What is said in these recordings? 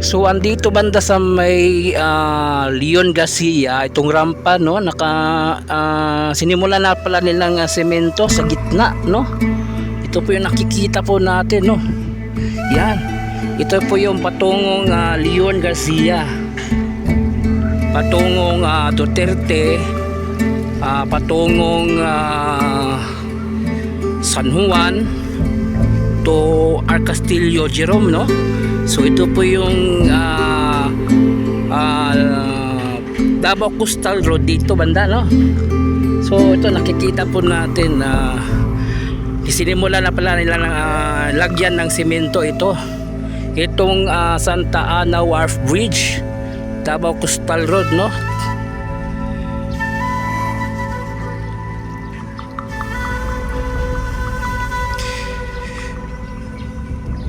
So andito banda sa may Leon Garcia itong rampa, no, sinimula na pala nilang semento sa gitna, no. Ito po yung nakikita po natin, no. Yan. Ito po yung patungong Leon Garcia. Patungong Duterte, patungong San Juan to Arcastillo Jerome, no. So ito po yung Davao Coastal Road dito banda, no. So ito nakikita po natin isinimula na pala nila ng lagyan ng semento itong Santa Ana Wharf Bridge, Davao Coastal Road, no.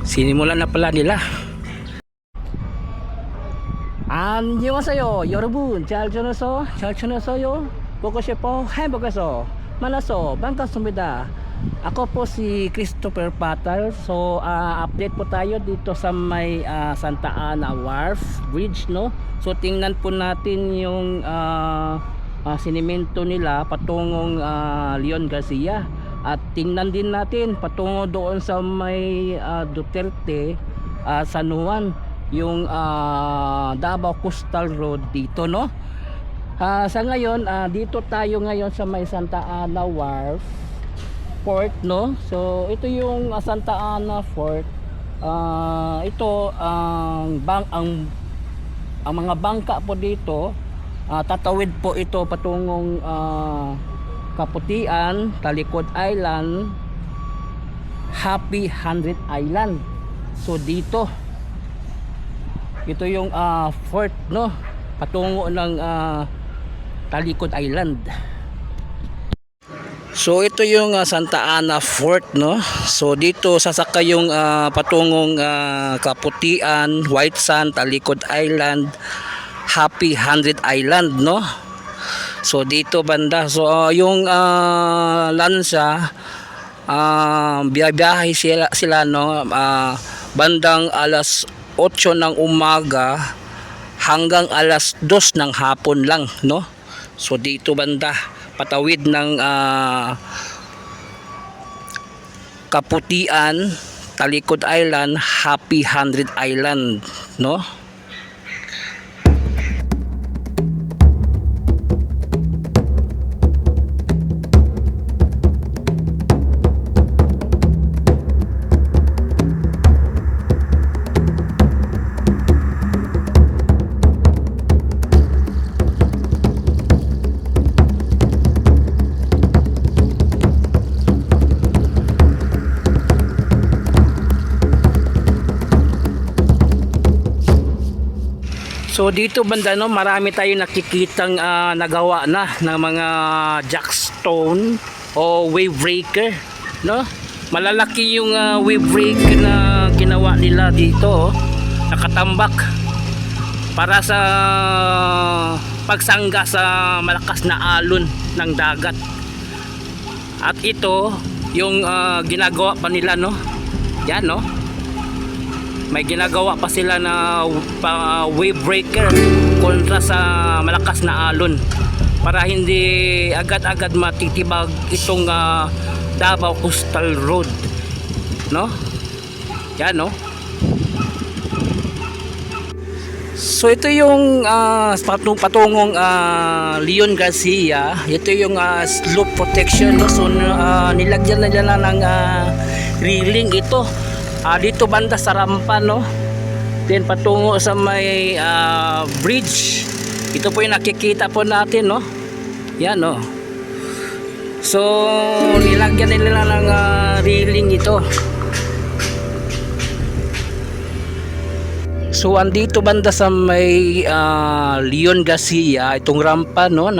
Sinimulan na pala nila. 안녕하세요 여러분, 잘 지내세요? 보고 싶어 행복해서 만나서 반갑습니다. Ako po si Christopher Patal. So update po tayo dito sa may Santa Ana Wharf Bridge, no. So tingnan po natin yung sinimento nila patungong Leon Garcia. At tingnan din natin patungo doon sa may Duterte, San Juan, yung Davao Coastal Road dito, no. Sa ngayon dito tayo ngayon sa may Santa Ana Wharf Port, no. So ito yung Santa Ana Fort. Ito ang mga bangka po dito, tatawid po ito patungong Kaputian, Talikod Island, Happy 100 Island. So dito ito yung fort, no, patungo ng Talikod Island. So ito yung Santa Ana Fort, no. So dito sasakay yung patungong Kaputian, White Sand, Talikod Island, Happy 100 Island, no. So dito banda, so yung lansa biyahe sila, no, bandang alas 8 ng umaga hanggang alas 2 ng hapon lang, no. So dito banda patawid ng Kaputian, Talikod Island, Happy 100 Island, no. So dito banda, no, marami tayong nakikitang nagawa na ng mga jackstone o wave breaker, no. Malalaki yung wave breaker na ginawa nila dito, nakatambak para sa pagsangga sa malakas na alon ng dagat. At ito yung ginagawa pa nila, no. Yan, no. May ginagawa pa sila na wave breaker kontra sa malakas na alon para hindi agad-agad matitibag itong Davao Coastal Road, no. Yan, no. So ito yung patungong Leon Garcia. Ito yung slope protection, no. So nilagyan na nila ng railing ito dito banda sa rampa, no. Then patungo sa may bridge. Ito po yung nakikita po natin, no. Yan, no. So nilagyan nila ng railing ito. So andito banda sa may Leon Garcia itong rampa, no,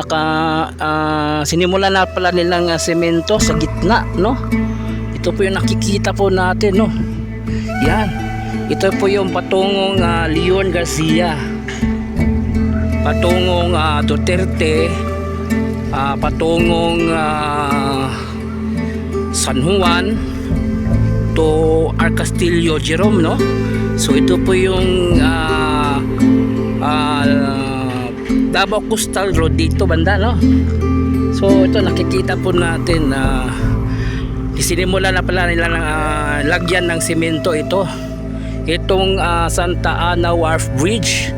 sinimula na pala nilang semento sa gitna, no. Ito po yung nakikita po natin, no. Yan. Ito po yung patungong Leon Garcia, patungong Duterte, patungong San Juan to Arcastillo Jerome, no. So ito po yung Davao Coastal Road dito banda, no? So ito nakikita po natin na isinimula na pala nila ng lagyan ng simento ito. Itong Santa Ana Wharf Bridge,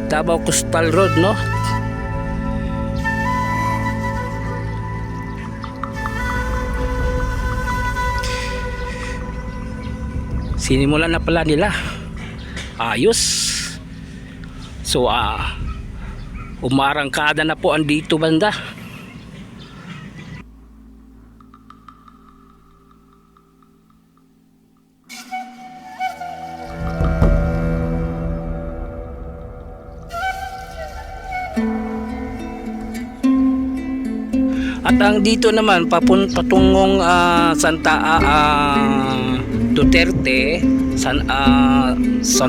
Davao Coastal Road, no? Sinimulan na pala nila. Ayos. So umarangkada na po ang dito banda. At ang dito naman patungong Santa Duterte, San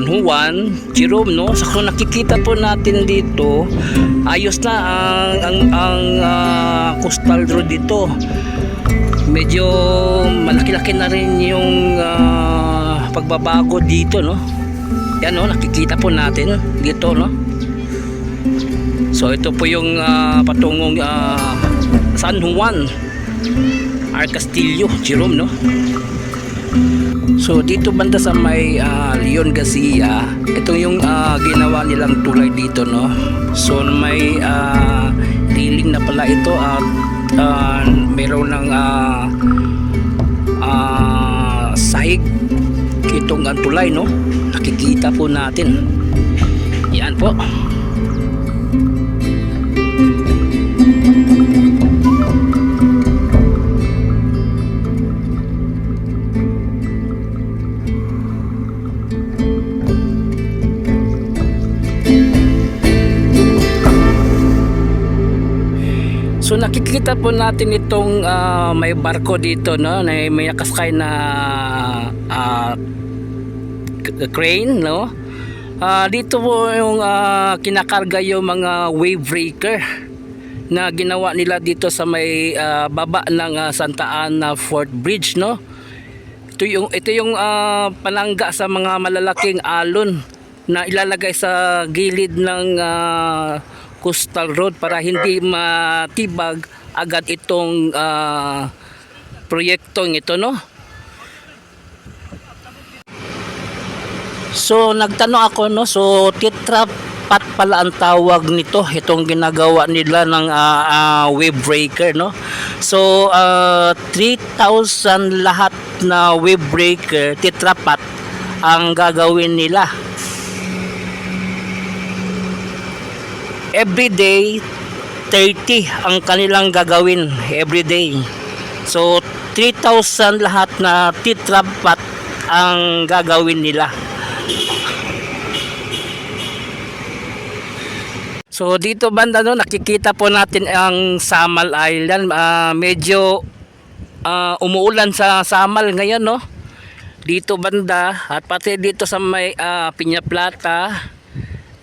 Juan, Jerome, no? So kung nakikita po natin dito, ayos na ang coastal road dito. Medyo malaki-laki na rin yung pagbabago dito, no? Yan, no? Nakikita po natin dito, no? So ito po yung patungong San Juan, Castillo, Jerome, no? So dito banda sa may Leon Garcia, ito yung ginawa nilang tulay dito, no? So may railing na pala ito at meron ng sahig itong tulay, no? Nakikita po natin. Yan po. So nakikita po natin itong may barko dito, no, na may nakasakay na crane, no. Dito po yung kinakarga yung mga wave breaker na ginawa nila dito sa may baba ng Santa Ana Fort Bridge, no. Ito yung panangga sa mga malalaking alon na ilalagay sa gilid ng coastal road para hindi matibag agad itong proyektong ito, no. So nagtanong ako, no, so tetra pat pala ang tawag nito, itong ginagawa nila ng wave breaker, no. So 3,000 lahat na wave breaker, tetra pat ang gagawin nila. Everyday 30 ang kanilang gagawin everyday. So 3,000 lahat na tetrapat ang gagawin nila. So dito banda, no, nakikita po natin ang Samal Island. Medyo umuulan sa Samal ngayon, no. Dito banda at pati dito sa may Piña Plata.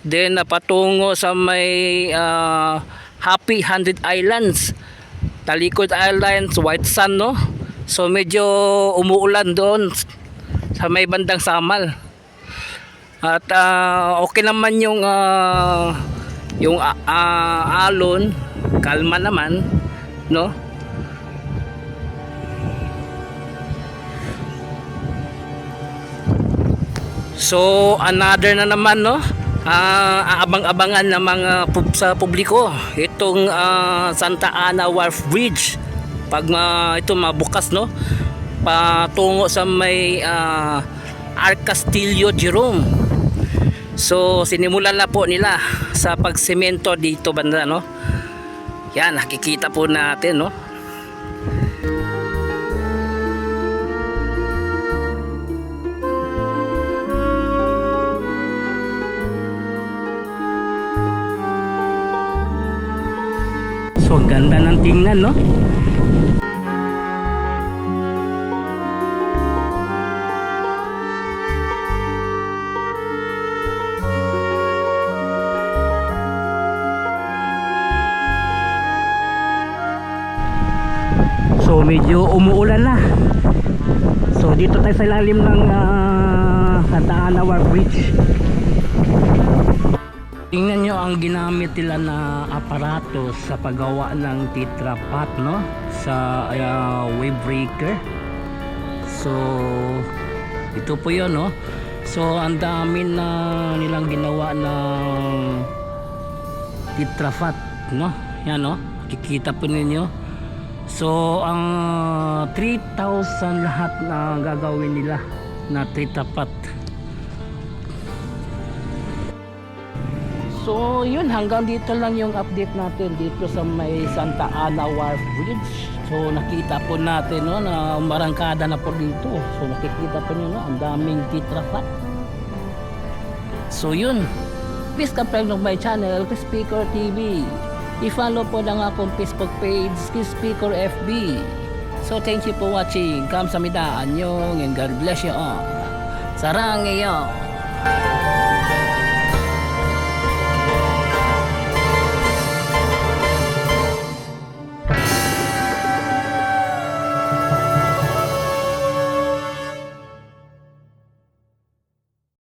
Then patungo sa may Happy 100 Islands, Talikod Islands, White Sand, no. So medyo umuulan doon sa may bandang Samal. At okay naman yung alon, kalma naman, no. So another na naman, no, aabang-abangan ng mga sa publiko itong Santa Ana Wharf Bridge pag ito mabukas, no, patungo sa may Castillo, Jerome. So sinimulan na po nila sa pagsemento dito banda, no. Yan, nakikita po natin, no. So ganda ng tingnan, no. So medyo umuulan na. So dito tayo sa ilalim ng Santa Ana Wharf Bridge. Tingnan nyo ang ginamit nila na aparato sa paggawa ng Tetra Pak, no? Sa wave breaker. So ito po yun, no? So ang dami na nilang ginawa ng Tetra Pak, no? Yan, no? Kikita po ninyo. So ang 3,000 lahat na gagawin nila na Tetra Pak. So yun, hanggang dito lang yung update natin dito sa may Santa Ana Wharf Bridge. So nakita po natin, no, na umarangkada na po dito. So nakikita po nyo, no, ang daming Tetra Pak. So yun, please subscribe to my channel, Chris Speaker TV. I-follow po lang akong Facebook page, Chris Speaker FB. So thank you for watching. Kamsahamnida, anyong, and God bless you all. Sarang iyo.